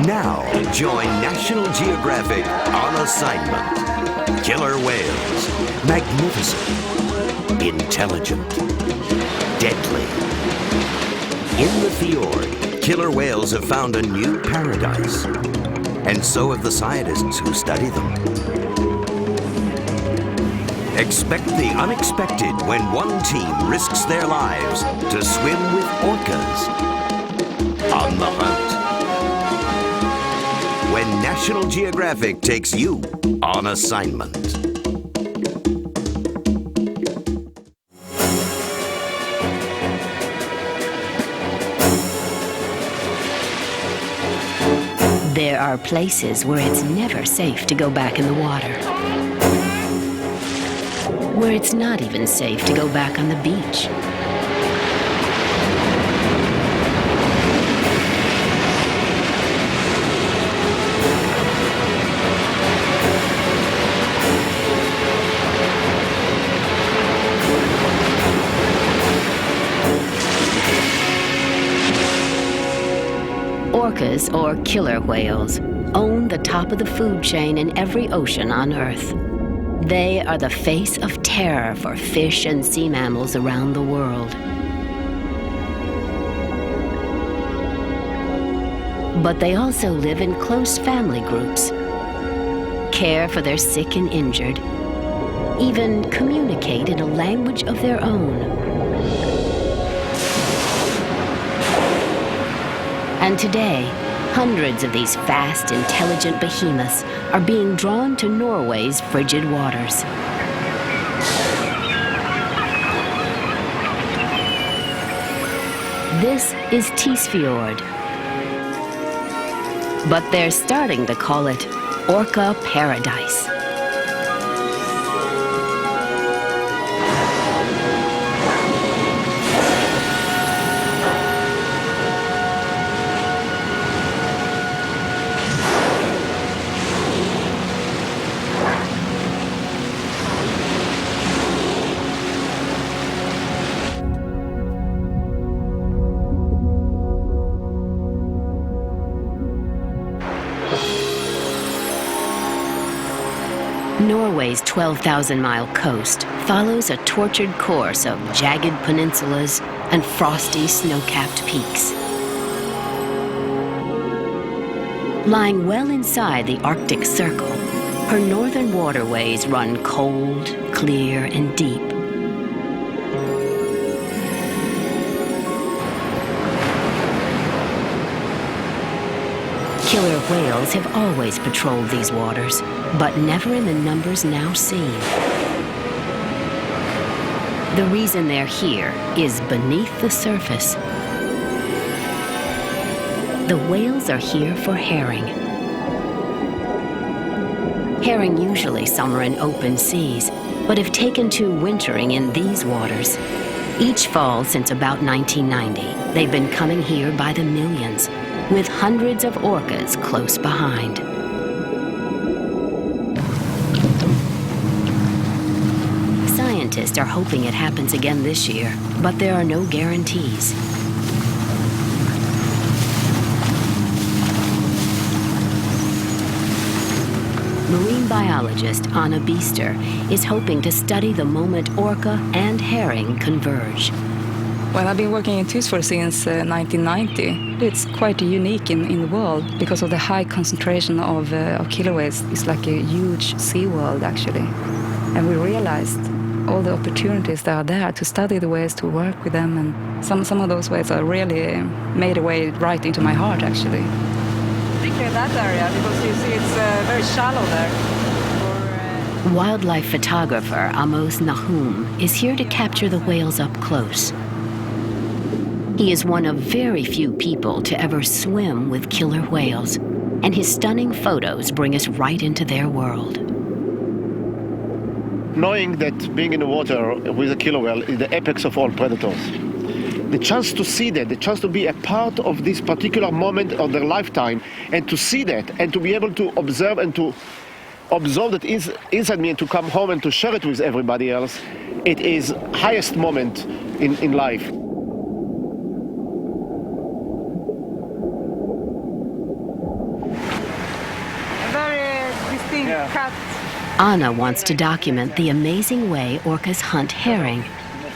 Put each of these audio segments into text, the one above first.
Now, join National Geographic on assignment. Killer whales. Magnificent. Intelligent. Deadly. In the fjord, killer whales have found a new paradise. And so have the scientists who study them. Expect the unexpected when one team risks their lives to swim with orcas on the hunt. When National Geographic takes you on assignment. There are places where it's never safe to go back in the water. Where it's not even safe to go back on the beach. Orcas, or killer whales, own the top of the food chain in every ocean on Earth. They are the face of terror for fish and sea mammals around the world. But they also live in close family groups, care for their sick and injured, even communicate in a language of their own. And today, hundreds of these fast, intelligent behemoths are being drawn to Norway's frigid waters. This is Tisfjord. But they're starting to call it Orca Paradise. Norway's 12,000-mile coast follows a tortured course of jagged peninsulas and frosty snow-capped peaks. Lying well inside the Arctic Circle, her northern waterways run cold, clear, and deep. Killer whales have always patrolled these waters, but never in the numbers now seen. The reason they're here is beneath the surface. The whales are here for herring. Herring usually summer in open seas, but have taken to wintering in these waters. Each fall since about 1990, they've been coming here by the millions, with hundreds of orcas close behind. Scientists are hoping it happens again this year, but there are no guarantees. Marine biologist Anna Biester is hoping to study the moment orca and herring converge. Well, I've been working in Tisfjord since 1990. It's quite unique in the world because of the high concentration of killer whales. It's like a huge sea world, actually. And we realized all the opportunities that are there to study the whales, to work with them. And some of those whales are really made a way right into my heart, actually. Particularly in that area, because you see it's very shallow there. Wildlife photographer Amos Nahum is here to capture the whales up close. He is one of very few people to ever swim with killer whales, and his stunning photos bring us right into their world. Knowing that being in the water with a killer whale is the apex of all predators. The chance to see that, the chance to be a part of this particular moment of their lifetime, and to see that, and to be able to observe and to absorb that inside me, and to come home and to share it with everybody else, it is highest moment in life. Cut. Anna wants to document the amazing way orcas hunt herring.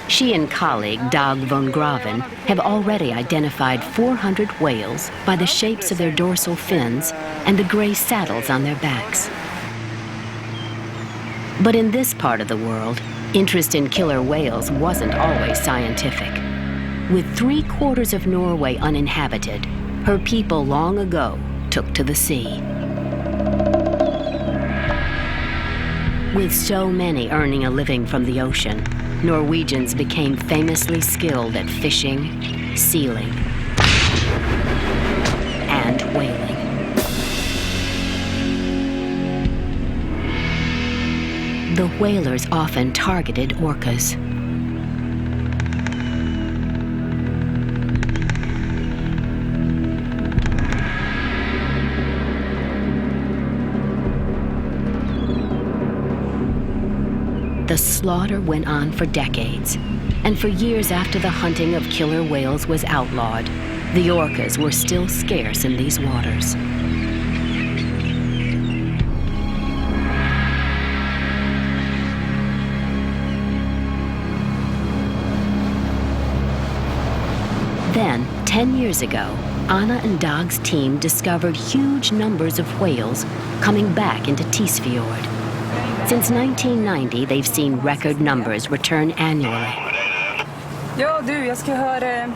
She and colleague Dag von Graven have already identified 400 whales by the shapes of their dorsal fins and the gray saddles on their backs. But in this part of the world, interest in killer whales wasn't always scientific. With 3/4 of Norway uninhabited, her people long ago took to the sea. With so many earning a living from the ocean, Norwegians became famously skilled at fishing, sealing, and whaling. The whalers often targeted orcas. The slaughter went on for decades, and for years after the hunting of killer whales was outlawed, the orcas were still scarce in these waters. Then, 10 years ago, Anna and Dag's team discovered huge numbers of whales coming back into Tisfjord. Since 1990, they've seen record numbers return annually. Ja, du, jag ska höra...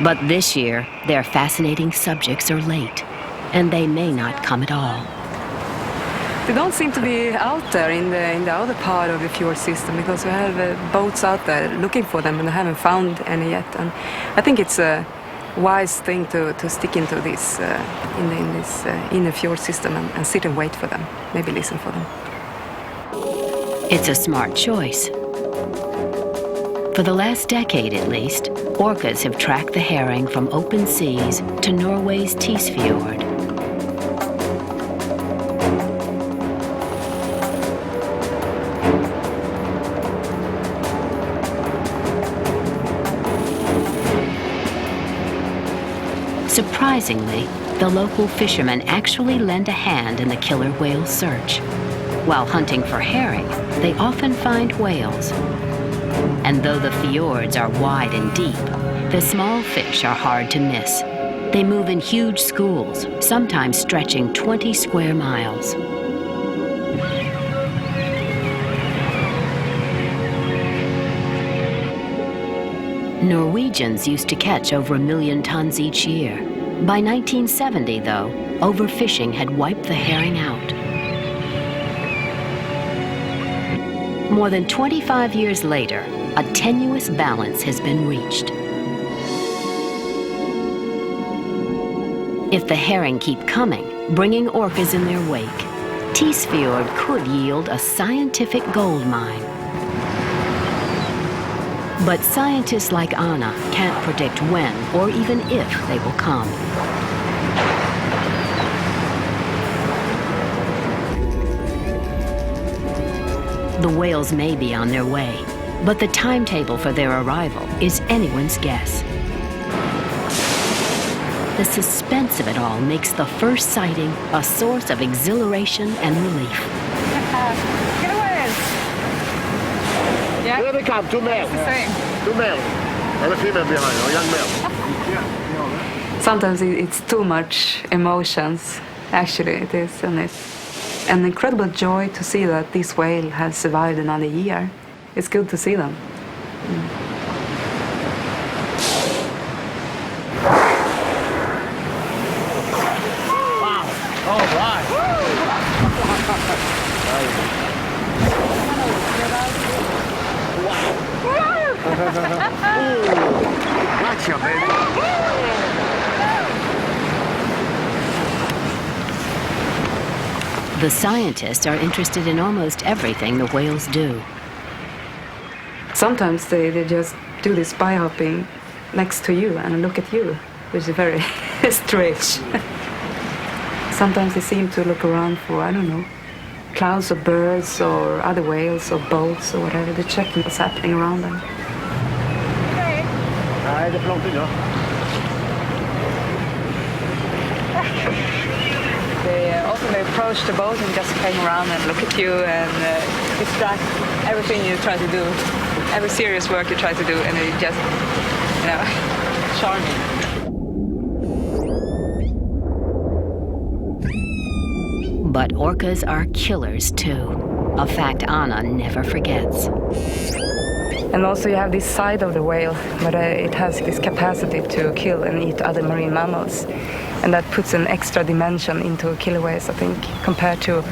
But this year, their fascinating subjects are late, and they may not come at all. They don't seem to be out there in the other part of the fjord system because we have boats out there looking for them and I haven't found any yet. And I think it's a wise thing to stick into this in this inner fjord system and sit and wait for them, maybe listen for them. It's a smart choice. For the last decade at least, orcas have tracked the herring from open seas to Norway's Tisfjord. Surprisingly, the local fishermen actually lend a hand in the killer whale search. While hunting for herring, they often find whales. And though the fjords are wide and deep, the small fish are hard to miss. They move in huge schools, sometimes stretching 20 square miles. Norwegians used to catch over 1 million tons each year. By 1970, though, overfishing had wiped the herring out. More than 25 years later, a tenuous balance has been reached. If the herring keep coming, bringing orcas in their wake, Tisfjord could yield a scientific gold mine. But scientists like Anna can't predict when or even if they will come. The whales may be on their way, but the timetable for their arrival is anyone's guess. The suspense of it all makes the first sighting a source of exhilaration and relief. Get away! Yeah. Here they come, 2 male. It's the same. 2 male. And a female behind, a young male. Sometimes it's too much emotions, actually it is, and it's an incredible joy to see that this whale has survived another year. It's good to see them. Wow. All right. Gotcha, baby. The scientists are interested in almost everything the whales do. Sometimes they just do this spy hopping next to you and look at you, which is very strange. Sometimes they seem to look around for, I don't know, clouds of birds or other whales or boats or whatever. They're checking what's happening around them. Nej, det är för långt in, ja. They are also very approach the boat and just hang around and look at you and distract everything you try to do, every serious work you try to do, and it just, charming. But orcas are killers too, a fact Anna never forgets. And also you have this side of the whale, but it has this capacity to kill and eat other marine mammals. And that puts an extra dimension into killer whales, I think, compared to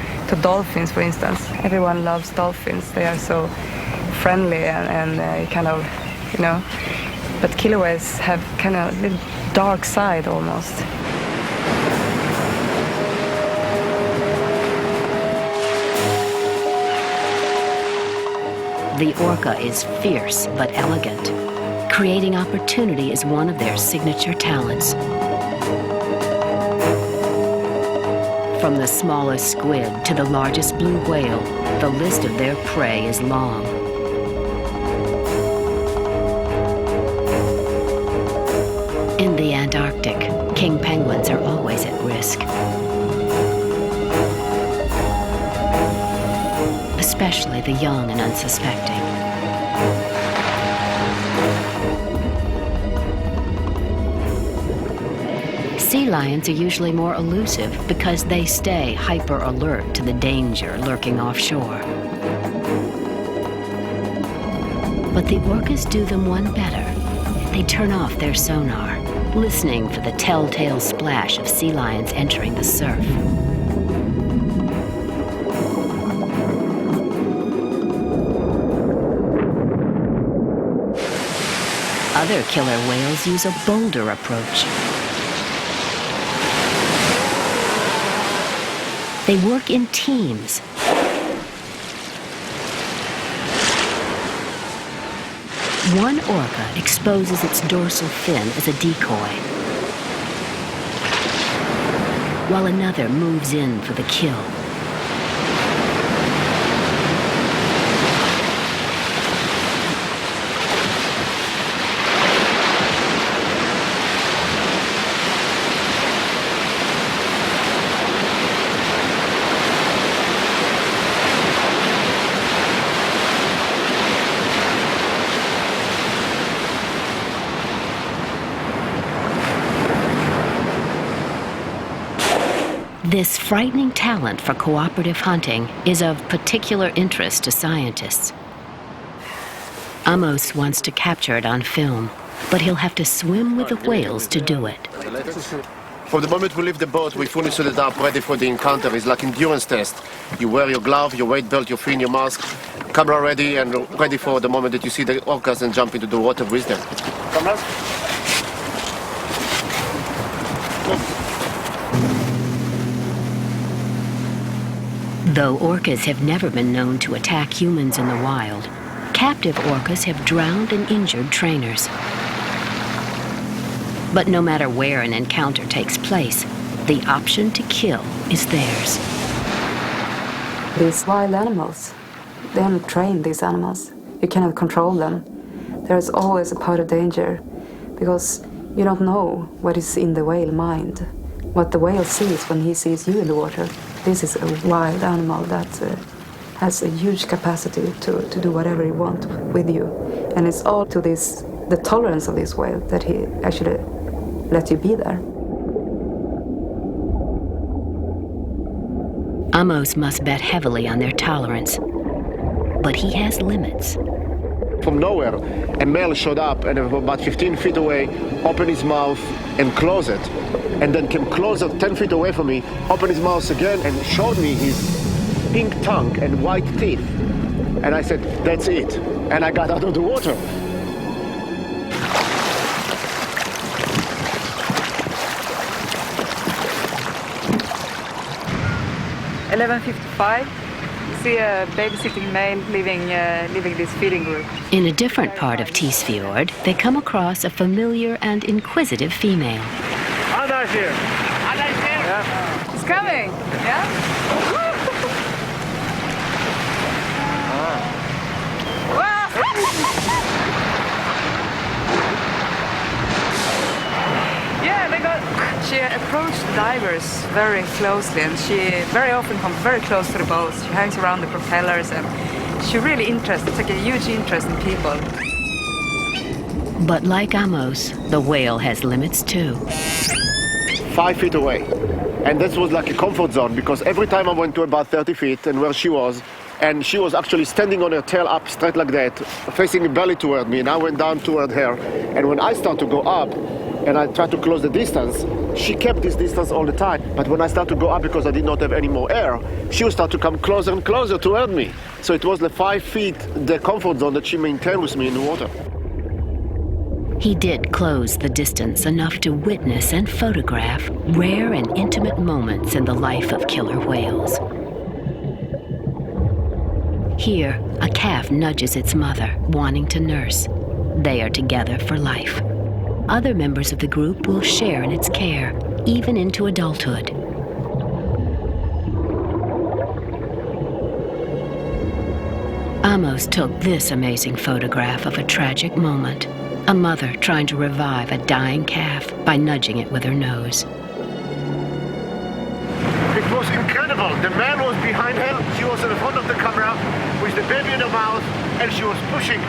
dolphins, for instance. Everyone loves dolphins. They are so friendly and kind of, But killer whales have kind of a little dark side almost. The orca is fierce but elegant. Creating opportunity is one of their signature talents. From the smallest squid to the largest blue whale, the list of their prey is long. In the Antarctic, king penguins are always at risk. Especially the young and unsuspecting. Sea lions are usually more elusive because they stay hyper-alert to the danger lurking offshore. But the orcas do them one better. They turn off their sonar, listening for the telltale splash of sea lions entering the surf. Other killer whales use a bolder approach. They work in teams. One orca exposes its dorsal fin as a decoy, while another moves in for the kill. This frightening talent for cooperative hunting is of particular interest to scientists. Amos wants to capture it on film, but he'll have to swim with the whales to do it. From the moment we leave the boat, we fully suited up, ready for the encounter. It's like endurance test. You wear your glove, your weight belt, your fin, your mask, camera ready, and ready for the moment that you see the orcas and jump into the water with them. Cameras? Though orcas have never been known to attack humans in the wild, captive orcas have drowned and injured trainers. But no matter where an encounter takes place, the option to kill is theirs. These wild animals, they haven't trained these animals. You cannot control them. There's always a part of danger because you don't know what is in the whale mind, what the whale sees when he sees you in the water. This is a wild animal that has a huge capacity to do whatever he wants with you. And it's all to the tolerance of this whale that he actually let you be there. Amos must bet heavily on their tolerance, but he has limits. From nowhere, a male showed up and about 15 feet away, opened his mouth and closed it. And then came closer, 10 feet away from me, opened his mouth again and showed me his pink tongue and white teeth. And I said, that's it. And I got out of the water. (11:55). You see a babysitting male leaving this feeding group. In a different part of Tisfjord, they come across a familiar and inquisitive female. Anna's here. Anna's here. Yeah. It's coming. Yeah. Yeah, they got. She approach the divers very closely, and she very often comes very close to the boats. She hangs around the propellers, and she's really interested, like a huge interest in people. But like Amos, the whale has limits too. 5 feet away. And this was like a comfort zone, because every time I went to about 30 feet and where she was, and she was actually standing on her tail up straight like that, facing the belly toward me, and I went down toward her. And when I start to go up and I tried to close the distance, she kept this distance all the time. But when I start to go up, because I did not have any more air, she would start to come closer and closer toward me. So it was the 5 feet, the comfort zone that she maintained with me in the water. He did close the distance enough to witness and photograph rare and intimate moments in the life of killer whales. Here, a calf nudges its mother, wanting to nurse. They are together for life. Other members of the group will share in its care, even into adulthood. Amos took this amazing photograph of a tragic moment. A mother trying to revive a dying calf by nudging it with her nose. It was incredible. The man was behind her. She was in front of the camera with the baby in her mouth, and she was pushing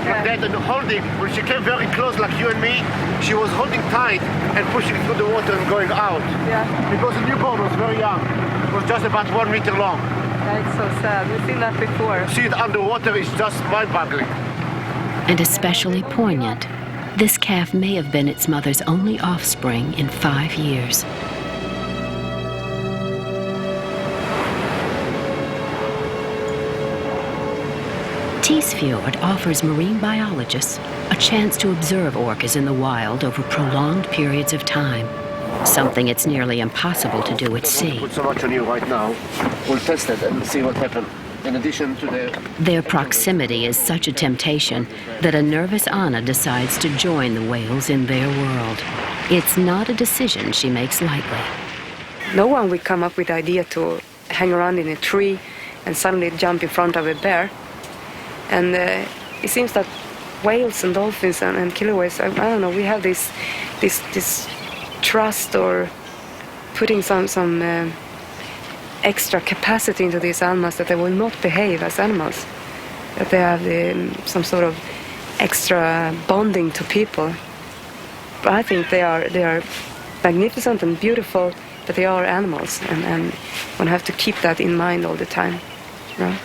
like that and holding. When she came very close, like you and me, she was holding tight and pushing through the water and going out. Yeah. Because the newborn was very young. It was just about 1 meter long. Yeah, it's so sad. We've seen that before. See it underwater is just mind-boggling. And especially poignant, this calf may have been its mother's only offspring in 5 years. Tisfjord offers marine biologists a chance to observe orcas in the wild over prolonged periods of time, something it's nearly impossible to do at sea. Put so much on you right now. We'll test it and see what happens. In addition to Their proximity is such a temptation that a nervous Anna decides to join the whales in their world. It's not a decision she makes lightly. No one would come up with the idea to hang around in a tree and suddenly jump in front of a bear. And it seems that whales and dolphins and killer whales, I don't know, we have this trust or putting some extra capacity into these animals that they will not behave as animals. That they have some sort of extra bonding to people. But I think they are magnificent and beautiful, but they are animals, and one have to keep that in mind all the time. You know?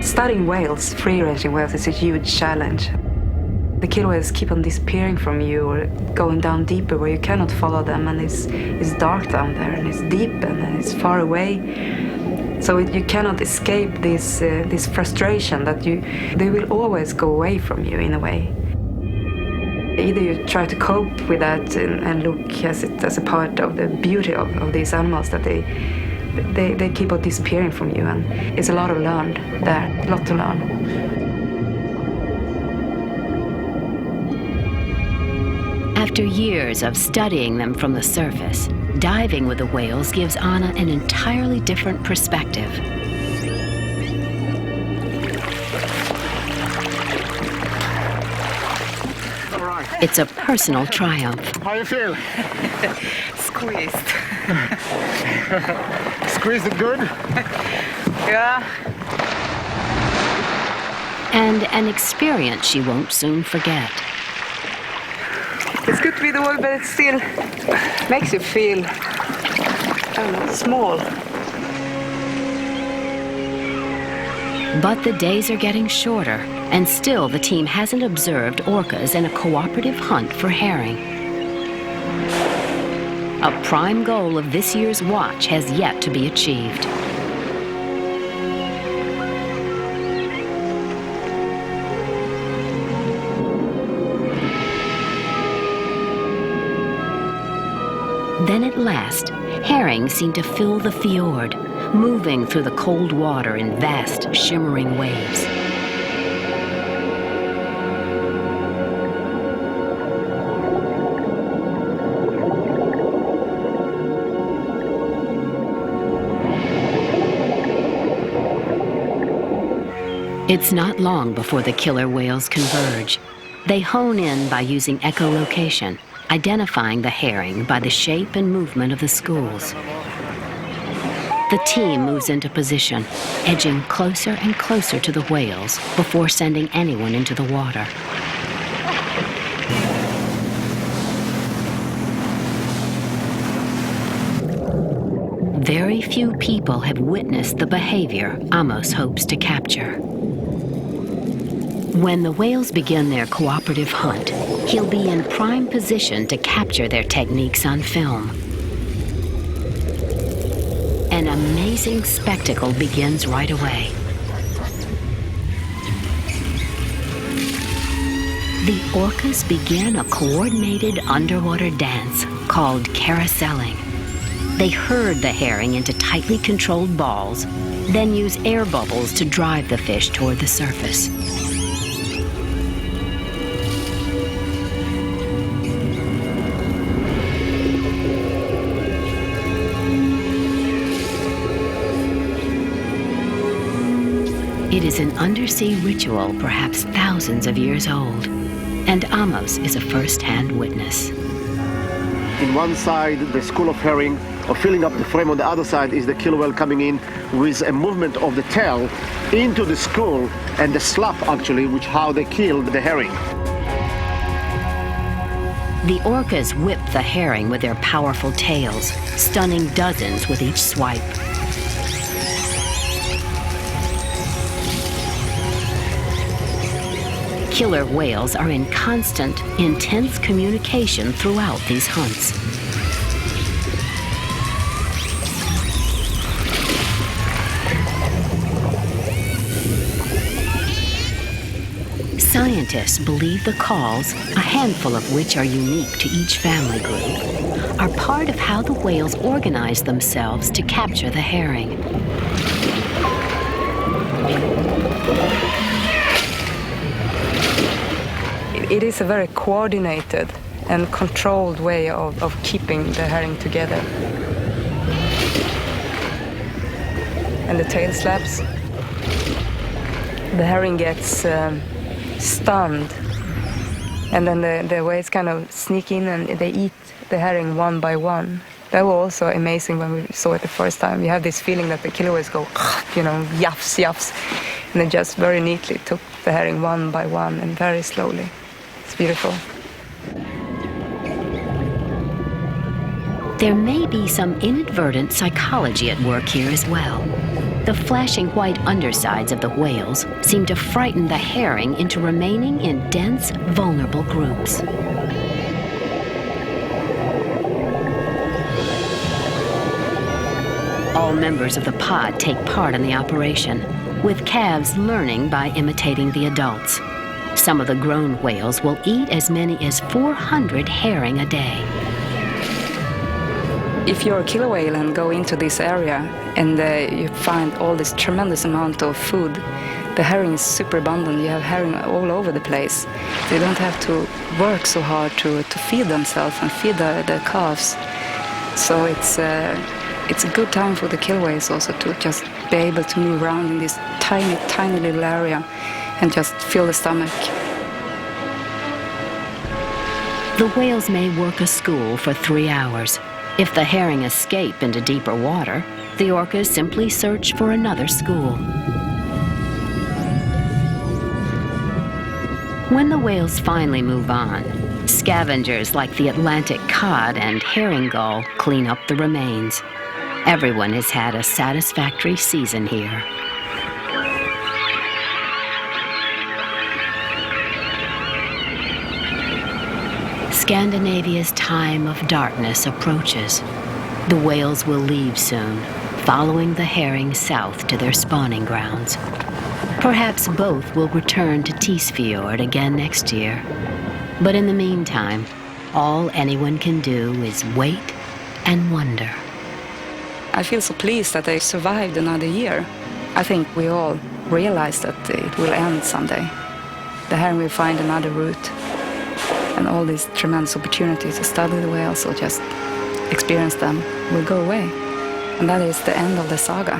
Studying whales, free-ranging whales, is a huge challenge. The killer whales keep on disappearing from you or going down deeper where you cannot follow them, and it's dark down there and it's deep and it's far away. So you cannot escape this frustration that they will always go away from you in a way. Either you try to cope with that and look as a part of the beauty of these animals, that they keep on disappearing from you, and it's a lot to learn there, a lot to learn. After years of studying them from the surface, diving with the whales gives Anna an entirely different perspective. all right. It's a personal triumph. How you feel? Squeezed. Squeezed it good? Yeah. And an experience she won't soon forget. It's good to be the world, but it still makes you feel, I don't know, small. But the days are getting shorter, and still the team hasn't observed orcas in a cooperative hunt for herring. A prime goal of this year's watch has yet to be achieved. Then at last, herring seemed to fill the fjord, moving through the cold water in vast, shimmering waves. It's not long before the killer whales converge. They hone in by using echolocation, identifying the herring by the shape and movement of the schools. The team moves into position, edging closer and closer to the whales before sending anyone into the water. Very few people have witnessed the behavior Amos hopes to capture. When the whales begin their cooperative hunt, he'll be in prime position to capture their techniques on film. An amazing spectacle begins right away. The orcas begin a coordinated underwater dance called carouseling. They herd the herring into tightly controlled balls, then use air bubbles to drive the fish toward the surface. It is an undersea ritual perhaps thousands of years old, and Amos is a first-hand witness. In one side, the school of herring are filling up the frame. On the other side is the killer whale coming in with a movement of the tail into the school and the slap, actually, which how they killed the herring. The orcas whip the herring with their powerful tails, stunning dozens with each swipe. Killer whales are in constant, intense communication throughout these hunts. Scientists believe the calls, a handful of which are unique to each family group, are part of how the whales organize themselves to capture the herring. It is a very coordinated and controlled way of keeping the herring together. And the tail slaps. The herring gets stunned, and then the whales kind of sneak in and they eat the herring one by one. That was also amazing when we saw it the first time. You have this feeling that the killer whales go, yaps, yaps, and they just very neatly took the herring one by one and very slowly. It's beautiful. There may be some inadvertent psychology at work here as well. The flashing white undersides of the whales seem to frighten the herring into remaining in dense, vulnerable groups. All members of the pod take part in the operation, with calves learning by imitating the adults. Some of the grown whales will eat as many as 400 herring a day. If you're a killer whale and go into this area and you find all this tremendous amount of food, the herring is super abundant. You have herring all over the place. They don't have to work so hard to feed themselves and feed the calves. So it's a good time for the killer whales also to just be able to move around in this tiny, tiny little area and just fill the stomach. The whales may work a school for 3 hours. If the herring escape into deeper water, the orcas simply search for another school. When the whales finally move on, scavengers like the Atlantic cod and herring gull clean up the remains. Everyone has had a satisfactory season here. Scandinavia's time of darkness approaches. The whales will leave soon, following the herring south to their spawning grounds. Perhaps both will return to Tisfjord again next year. But in the meantime, all anyone can do is wait and wonder. I feel so pleased that they survived another year. I think we all realize that it will end someday. The herring will find another route. And all these tremendous opportunities to study the whales or just experience them will go away. And that is the end of the saga.